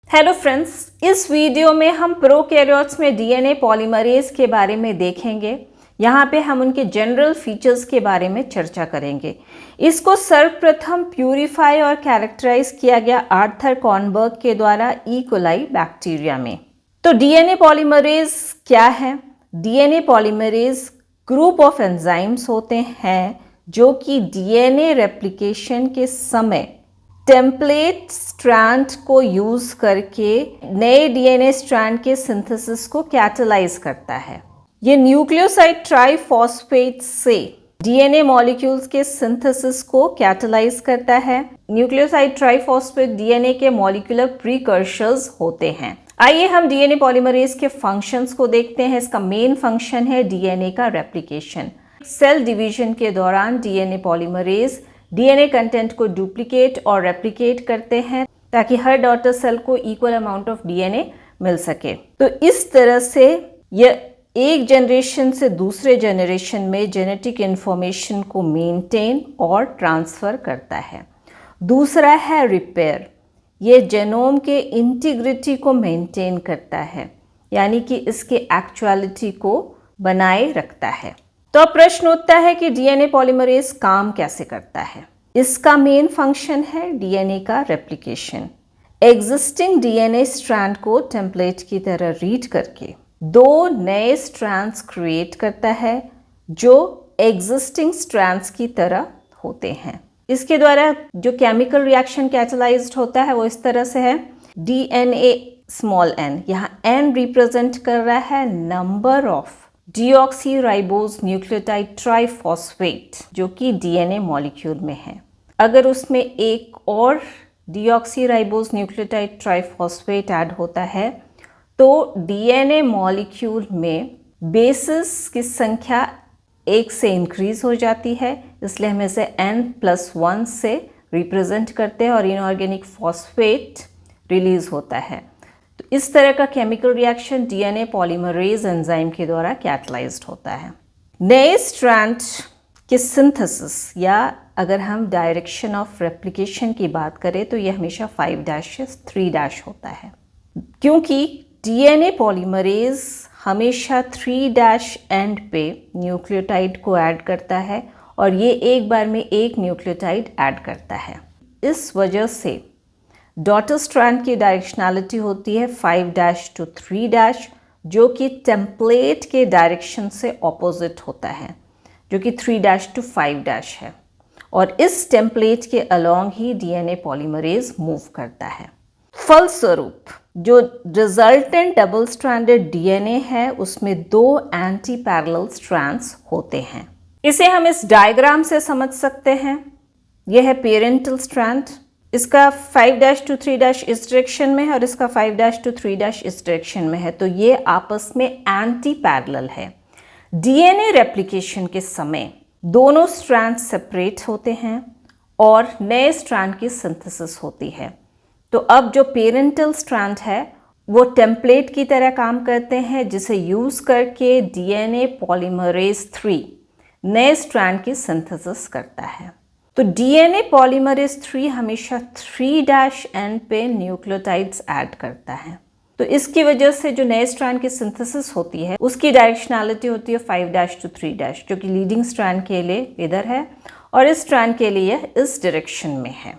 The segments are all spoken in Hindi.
हेलो फ्रेंड्स, इस वीडियो में हम प्रोकैरियोट्स में डीएनए पॉलीमरेज के बारे में देखेंगे। यहाँ पे हम उनके जनरल फीचर्स के बारे में चर्चा करेंगे। इसको सर्वप्रथम प्यूरिफाई और कैरेक्टराइज किया गया आर्थर कॉर्नबर्ग के द्वारा ई कोलाई बैक्टीरिया में। तो डीएनए पॉलीमरेज क्या है? DNA polymerase group of enzymes होते हैं जो कि डीएनए रेप्लिकेशन के समय टेम्पलेट स्ट्रैंड को यूज करके नए डीएनए स्ट्रैंड के सिंथेसिस को कैटालाइज करता है। ये न्यूक्लियोसाइड ट्राइफॉस्फेट से डीएनए मॉलिक्यूल्स के सिंथेसिस को कैटालाइज करता है। न्यूक्लियोसाइड ट्राइफॉस्फेट डीएनए के मॉलिक्यूलर प्रीकर्सर्स होते हैं। आइए हम डीएनए पॉलीमरेज के फंक्शंस को देखते हैं। इसका मेन फंक्शन है डीएनए का रेप्लिकेशन। सेल डिवीजन के दौरान डीएनए पॉलीमरेज डीएनए कंटेंट को डुप्लीकेट और रेप्लिकेट करते हैं ताकि हर डॉटर सेल को इक्वल अमाउंट ऑफ डीएनए मिल सके। तो इस तरह से यह एक जनरेशन से दूसरे जनरेशन में जेनेटिक इंफॉर्मेशन को मेंटेन और ट्रांसफ़र करता है। दूसरा है रिपेयर। ये जेनोम के इंटीग्रिटी को मेंटेन करता है, यानी कि इसके एक्चुअलिटी को बनाए रखता है। तो अब प्रश्न उठता है कि डीएनए पॉलीमरेज काम कैसे करता है। इसका मेन फंक्शन है डीएनए का रेप्लिकेशन। एग्जिस्टिंग डीएनए स्ट्रैंड को टेम्पलेट की तरह रीड करके दो नए स्ट्रैंड्स क्रिएट करता है जो एग्जिस्टिंग स्ट्रैंड्स की तरह होते हैं। इसके द्वारा जो केमिकल रिएक्शन कैटालाइज्ड होता है वो इस तरह से है। डीएनए स्मॉल एन, यहाँ एन रिप्रेजेंट कर रहा है number of deoxyribose nucleotide triphosphate जो कि डीएनए मॉलिक्यूल में है। अगर उसमें एक और डीऑक्सीराइबोज न्यूक्लियोटाइड ट्राइफॉस्फेट ऐड होता है तो डीएनए मॉलिक्यूल में बेसिस की संख्या एक से इंक्रीज हो जाती है, इसलिए हम इसे n+1 से रिप्रेजेंट करते हैं और इनऑर्गेनिक फॉस्फेट रिलीज होता है। तो इस तरह का chemical reaction DNA polymerase enzyme के द्वारा कैटालाइज्ड होता है। नए स्ट्रैंड के सिंथेसिस या अगर हम डायरेक्शन ऑफ रेप्लिकेशन की बात करें तो यह हमेशा 5' 3' होता है, क्योंकि डीएनए पॉलीमरेज हमेशा 3' एंड पे न्यूक्लियोटाइड को ऐड करता है और ये एक बार में एक न्यूक्लियोटाइड ऐड करता है। इस वजह से डॉटर स्ट्रैंड की डायरेक्शनलिटी होती है 5' to 3' जो कि टेम्पलेट के डायरेक्शन से ऑपोजिट होता है, जो कि 3' to 5' है। और इस टेम्पलेट के अलोंग ही डीएनए पॉलीमरेज मूव करता है। फलस्वरूप जो रिजल्टेंट डबल स्ट्रैंडेड डीएनए है उसमें दो एंटी पैरेलल स्ट्रैंड्स होते हैं। इसे हम इस डायग्राम से समझ सकते हैं। यह है पेरेंटल स्ट्रैंड, इसका 5' to 3' इस डायरेक्शन में है और इसका 5' to 3' इस डायरेक्शन में है। तो ये आपस में एंटी पैरेलल है। डीएनए रेप्लिकेशन के समय दोनों स्ट्रैंड सेपरेट होते हैं और नए स्ट्रैंड की सिंथेसिस होती है। तो अब जो पेरेंटल स्ट्रैंड है वो टेम्पलेट की तरह काम करते हैं, जिसे यूज करके डीएनए पॉलीमरेज 3 नए स्ट्रैंड की सिंथेसिस करता है। तो डीएनए पॉलीमरेज 3 हमेशा 3' एंड पे न्यूक्लियोटाइड्स ऐड करता है। तो इसकी वजह से जो नए स्ट्रैंड की सिंथेसिस होती है उसकी डायरेक्शनलिटी होती है 5' to 3', जो कि लीडिंग स्ट्रैंड के लिए इधर है और इस स्ट्रैंड के लिए इस डायरेक्शन में है।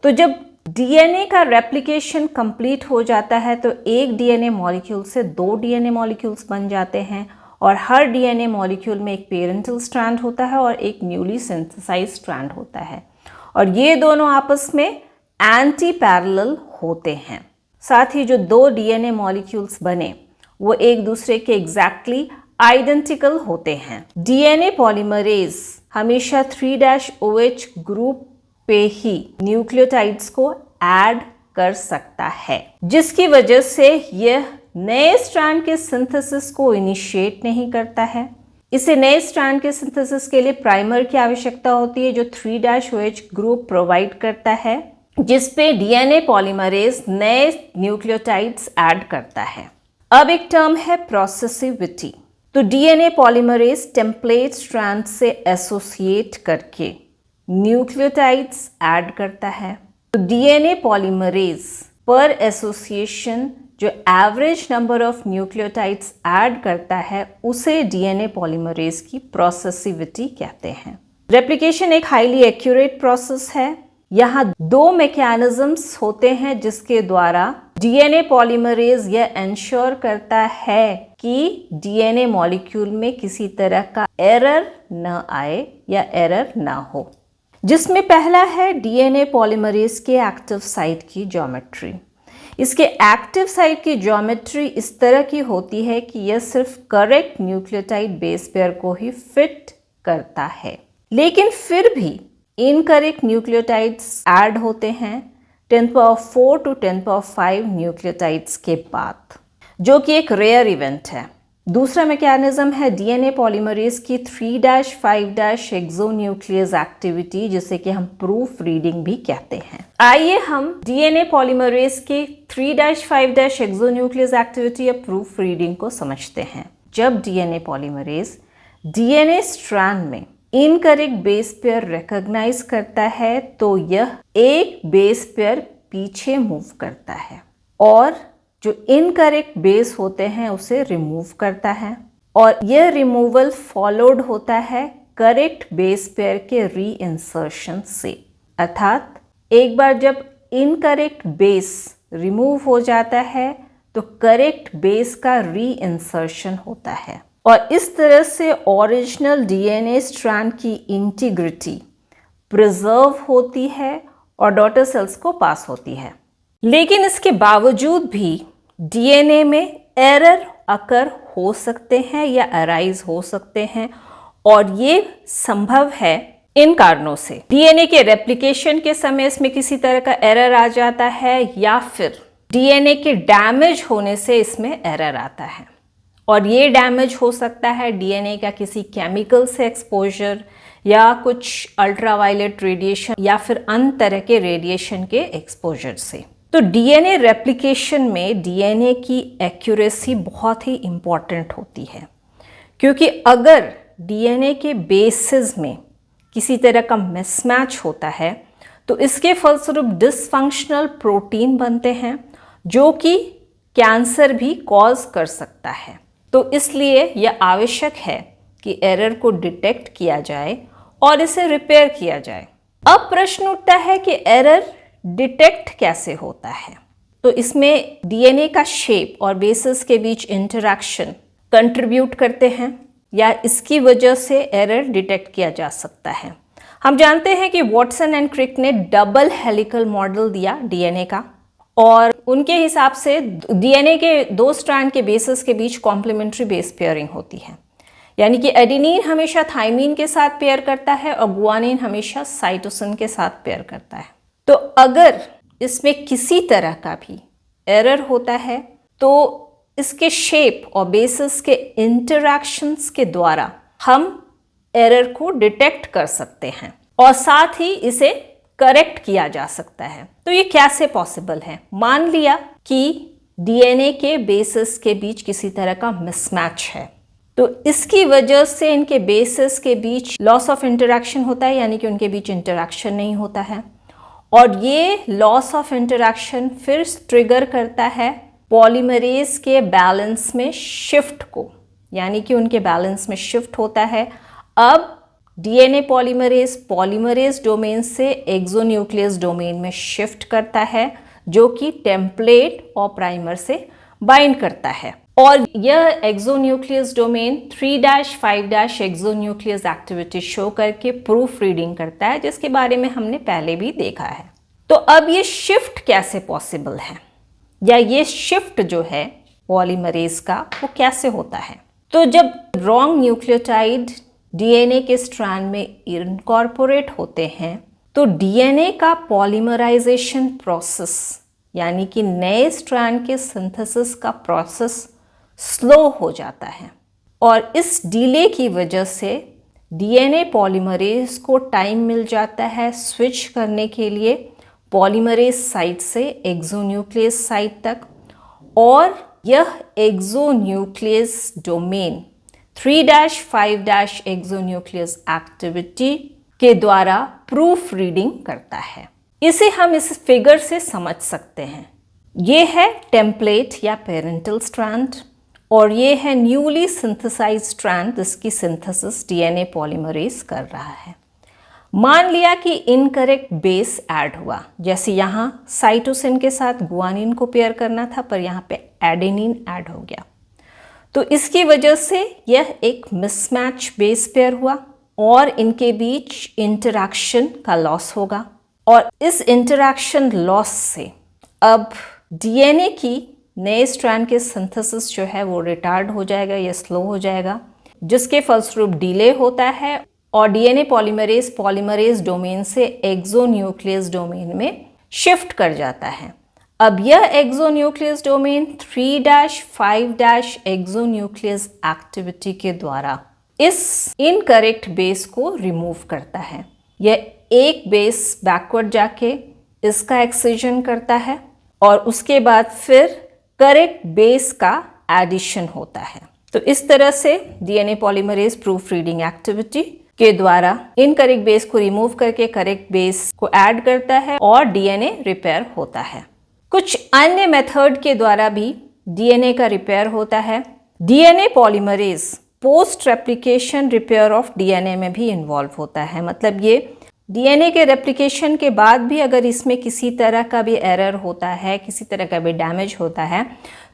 तो जब डीएनए का रेप्लिकेशन कंप्लीट हो जाता है तो एक डीएनए मॉलिक्यूल से दो डीएनए मॉलिक्यूल्स बन जाते हैं और हर डीएनए मॉलिक्यूल में एक पेरेंटल स्ट्रैंड होता है और एक न्यूली सिंथेसाइज्ड स्ट्रैंड होता है और ये दोनों आपस में एंटी पैरेलल होते हैं। साथ ही जो दो डीएनए मॉलिक्यूल्स बने वो एक दूसरे के एग्जैक्टली आइडेंटिकल होते हैं। डीएनए पॉलीमरेज हमेशा 3' OH ग्रुप पे ही न्यूक्लियोटाइड्स को ऐड कर सकता है, जिसकी वजह से यह नए स्ट्रैंड के सिंथेसिस को इनिशिएट नहीं करता है। इसे नए स्ट्रैंड के सिंथेसिस के लिए प्राइमर की आवश्यकता होती है जो 3' OH ग्रुप प्रोवाइड करता है, जिस पे डीएनए पॉलीमरेज नए न्यूक्लियोटाइड्स ऐड करता है। अब एक टर्म है प्रोसेसिविटी। तो डीएनए पॉलीमरेज टेम्पलेट स्ट्रैंड से एसोसिएट करके न्यूक्लियोटाइड्स ऐड करता है। तो डीएनए पॉलीमरेज पर एसोसिएशन जो average number of nucleotides add करता है उसे डीएनए पॉलीमरेज की प्रोसेसिविटी कहते हैं। रेप्लिकेशन एक हाईली एक्यूरेट प्रोसेस है। यहाँ दो मैकेनिज्म्स होते हैं जिसके द्वारा डीएनए पॉलीमरेज यह एंश्योर करता है कि डीएनए मॉलिक्यूल में किसी तरह का एरर न आए या एरर ना हो, जिसमें पहला है डीएनए पॉलीमरेज के एक्टिव साइट की ज्योमेट्री। इसके एक्टिव साइट की ज्योमेट्री इस तरह की होती है कि यह सिर्फ करेक्ट न्यूक्लियोटाइड बेस पेयर को ही फिट करता है, लेकिन फिर भी इनकरेक्ट न्यूक्लियोटाइड्स ऐड होते हैं 10⁴ to 10⁵ न्यूक्लियोटाइड्स के बाद, जो कि एक रेयर इवेंट है। दूसरा मैकेनिज्म है डीएनए पॉलीमरेज की 3'5' एक्सोन्यूक्लियस एक्टिविटी, जिसे कि हम प्रूफ रीडिंग भी कहते हैं। आइए हम डीएनए पॉलीमरेज के 3'5' एक्सोन्यूक्लियस एक्टिविटी या प्रूफ रीडिंग को समझते हैं। जब डीएनए पॉलीमरेज डीएनए स्ट्रैंड में इनकरेक्ट बेस पेयर रिकॉग्नाइज करता है तो यह एक बेस पेयर पीछे मूव करता है और जो इनकरेक्ट बेस होते हैं उसे रिमूव करता है, और यह रिमूवल फॉलोड होता है करेक्ट बेस पेयर के रीइंसर्शन से। अर्थात एक बार जब इनकरेक्ट बेस रिमूव हो जाता है तो करेक्ट बेस का रीइंसर्शन होता है, और इस तरह से ओरिजिनल डीएनए स्ट्रैंड की इंटीग्रिटी प्रिजर्व होती है और डॉटर सेल्स को पास होती है। लेकिन इसके बावजूद भी डीएनए में एरर अकर हो सकते हैं या अराइज हो सकते हैं, और ये संभव है इन कारणों से। डीएनए के रेप्लिकेशन के समय इसमें किसी तरह का एरर आ जाता है, या फिर डीएनए के डैमेज होने से इसमें एरर आता है, और ये डैमेज हो सकता है डीएनए का किसी केमिकल से एक्सपोजर या कुछ अल्ट्रावायलेट रेडिएशन या फिर अन्य तरह के रेडिएशन के एक्सपोजर से। तो डीएनए रेप्लिकेशन में डीएनए की एक्यूरेसी बहुत ही इम्पॉर्टेंट होती है, क्योंकि अगर डीएनए के बेसिस में किसी तरह का मिसमैच होता है तो इसके फलस्वरूप डिसफंक्शनल प्रोटीन बनते हैं जो कि कैंसर भी कॉज कर सकता है। तो इसलिए यह आवश्यक है कि एरर को डिटेक्ट किया जाए और इसे रिपेयर किया जाए। अब प्रश्न उठता है कि एरर डिटेक्ट कैसे होता है। तो इसमें डीएनए का शेप और बेसिस के बीच इंटरैक्शन कंट्रीब्यूट करते हैं, या इसकी वजह से एरर डिटेक्ट किया जा सकता है। हम जानते हैं कि वॉटसन एंड क्रिक ने डबल हेलिकल मॉडल दिया डीएनए का, और उनके हिसाब से डीएनए के दो स्ट्रैंड के बेसिस के बीच कॉम्प्लीमेंट्री बेस पेयरिंग होती है, यानी कि एडेनिन हमेशा थाइमीन के साथ पेयर करता है और गुआनिन हमेशा साइटोसिन के साथ पेयर करता है। तो अगर इसमें किसी तरह का भी एरर होता है तो इसके शेप और बेसिस के इंटरैक्शंस के द्वारा हम एरर को डिटेक्ट कर सकते हैं और साथ ही इसे करेक्ट किया जा सकता है। तो ये कैसे पॉसिबल है? मान लिया कि डीएनए के बेसिस के बीच किसी तरह का मिसमैच है, तो इसकी वजह से इनके बेसिस के बीच लॉस ऑफ इंटरैक्शन होता है, यानी कि उनके बीच इंटरैक्शन नहीं होता है, और ये लॉस ऑफ इंटरैक्शन फिर ट्रिगर करता है पॉलीमरेज के बैलेंस में शिफ्ट को, यानी कि उनके बैलेंस में शिफ्ट होता है। अब डीएनए पॉलीमरेज डोमेन से एक्सोन्यूक्लियस डोमेन में शिफ्ट करता है, जो कि टेम्पलेट और प्राइमर से बाइंड करता है, और यह exonuclease domain 3'5' exonuclease activity show करके प्रूफ रीडिंग करता है, जिसके बारे में हमने पहले भी देखा है। तो अब ये शिफ्ट कैसे पॉसिबल है, या ये शिफ्ट जो है पॉलीमरेज का वो कैसे होता है? तो जब रॉन्ग न्यूक्लियोटाइड डीएनए के स्ट्रैंड में इनकॉर्पोरेट होते हैं तो डीएनए का पॉलीमराइजेशन प्रोसेस, यानी कि नए स्ट्रैंड के सिंथेसिस का प्रोसेस स्लो हो जाता है, और इस डिले की वजह से डीएनए पॉलीमरेज को टाइम मिल जाता है स्विच करने के लिए पॉलीमरेज साइट से एक्सोन्यूक्लियस साइट तक, और यह एक्सोन्यूक्लियस डोमेन 3'5' एक्सोन्यूक्लियस एक्टिविटी के द्वारा प्रूफ रीडिंग करता है। इसे हम इस फिगर से समझ सकते हैं। ये है टेम्पलेट या पेरेंटल स्ट्रैंड और ये है न्यूली सिंथेसाइज्ड स्ट्रैंड जिसकी सिंथेसिस डीएनए पॉलीमरेज कर रहा है। मान लिया कि इनकरेक्ट बेस ऐड हुआ, जैसे यहाँ साइटोसिन के साथ गुआनिन को पेयर करना था पर यहाँ पे एडेनिन ऐड हो गया, तो इसकी वजह से यह एक मिसमैच बेस पेयर हुआ और इनके बीच इंटरैक्शन का लॉस होगा और इस इंटरैक्शन लॉस से अब डीएनए की नए स्ट्रैंड के सिंथेसिस जो है वो रिटार्ड हो जाएगा या स्लो हो जाएगा, जिसके फलस्वरूप डिले होता है और डीएनए पॉलीमरेज डोमेन से एक्सोन्यूक्लियस डोमेन में शिफ्ट कर जाता है। अब यह एक्सोन्यूक्लियस डोमेन 3-5- एक्सोन्यूक्लियस एक्टिविटी के द्वारा इस इनकरेक्ट बेस को रिमूव करता है। यह एक बेस बैकवर्ड जाके इसका एक्सिजन करता है और उसके बाद फिर करेक्ट बेस का एडिशन होता है। तो इस तरह से DNA polymerase proof reading activity के द्वारा इनकरेक्ट बेस को रिमूव करके करेक्ट बेस को ऐड करता है और डीएनए रिपेयर होता है। कुछ अन्य मेथड के द्वारा भी डीएनए का रिपेयर होता है। DNA polymerase post replication repair of DNA में भी इन्वॉल्व होता है। मतलब ये डीएनए के रेप्लिकेशन के बाद भी अगर इसमें किसी तरह का भी एरर होता है, किसी तरह का भी डैमेज होता है,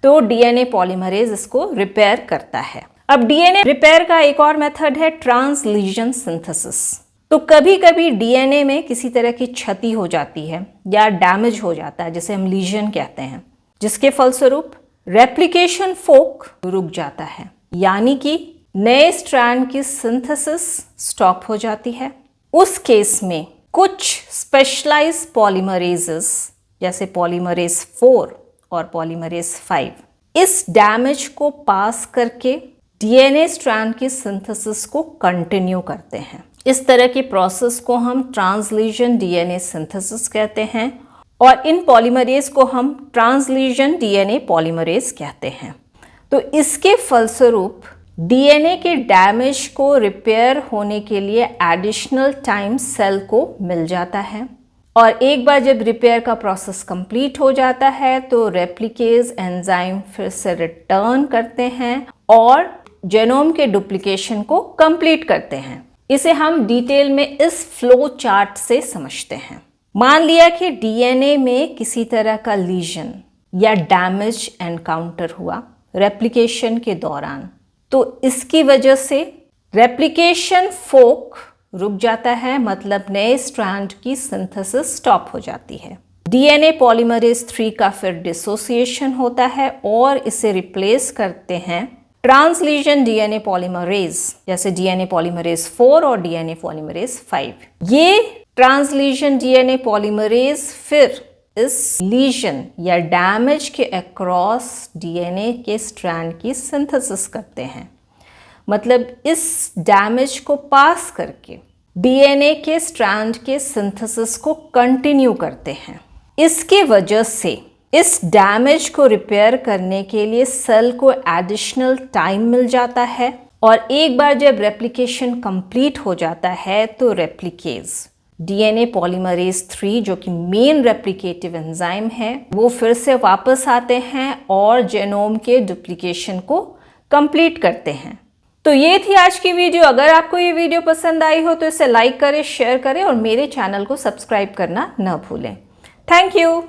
तो डीएनए पॉलीमरेज इसको रिपेयर करता है। अब डीएनए रिपेयर का एक और मेथड है ट्रांसलीशन सिंथेसिस। तो कभी कभी डीएनए में किसी तरह की क्षति हो जाती है या डैमेज हो जाता है, जिसे हम लीजन कहते हैं, जिसके फलस्वरूप रेप्लिकेशन फोक रुक जाता है, यानी कि नए स्ट्रैंड की सिंथेसिस स्टॉप हो जाती है। उस केस में कुछ स्पेशलाइज्ड पॉलीमरेजेस जैसे पॉलीमरेज 4 और पॉलीमरेज 5 इस डैमेज को पास करके डीएनए स्ट्रैंड की सिंथेसिस को कंटिन्यू करते हैं। इस तरह की प्रोसेस को हम ट्रांसलीशन डीएनए सिंथेसिस कहते हैं और इन पॉलीमरेज को हम ट्रांसलीशन डीएनए पॉलीमरेज कहते हैं। तो इसके फलस्वरूप डीएनए के डैमेज को रिपेयर होने के लिए एडिशनल टाइम सेल को मिल जाता है और एक बार जब रिपेयर का प्रोसेस कंप्लीट हो जाता है तो रेप्लिकेज एंजाइम फिर से रिटर्न करते हैं और जेनोम के डुप्लीकेशन को कंप्लीट करते हैं। इसे हम डिटेल में इस फ्लो चार्ट से समझते हैं। मान लिया कि डीएनए में किसी तरह का लीजन या डैमेज एनकाउंटर हुआ रेप्लिकेशन के दौरान, तो इसकी वजह से रेप्लिकेशन फोक रुक जाता है, मतलब नए स्ट्रैंड की सिंथेसिस स्टॉप हो जाती है। डीएनए पॉलीमरेज 3 का फिर डिसोसिएशन होता है और इसे रिप्लेस करते हैं ट्रांसलीशन डीएनए पॉलीमरेज जैसे डीएनए पॉलीमरेज 4 और डीएनए पॉलीमरेज 5। ये ट्रांसलीशन डीएनए पॉलीमरेज फिर इस लीजन या डैमेज के अक्रॉस डीएनए के स्ट्रैंड की सिंथेसिस करते हैं, मतलब इस डैमेज को पास करके डीएनए के स्ट्रैंड के सिंथेसिस को कंटिन्यू करते हैं। इसके वजह से इस डैमेज को रिपेयर करने के लिए सेल को एडिशनल टाइम मिल जाता है और एक बार जब रेप्लिकेशन कंप्लीट हो जाता है तो रेप्लिकेज डीएनए पॉलीमरेज 3 जो कि मेन रेप्लिकेटिव एंजाइम है वो फिर से वापस आते हैं और जेनोम के डुप्लीकेशन को कंप्लीट करते हैं। तो ये थी आज की वीडियो। अगर आपको ये वीडियो पसंद आई हो तो इसे लाइक करें, शेयर करें और मेरे चैनल को सब्सक्राइब करना न भूलें। Thank you.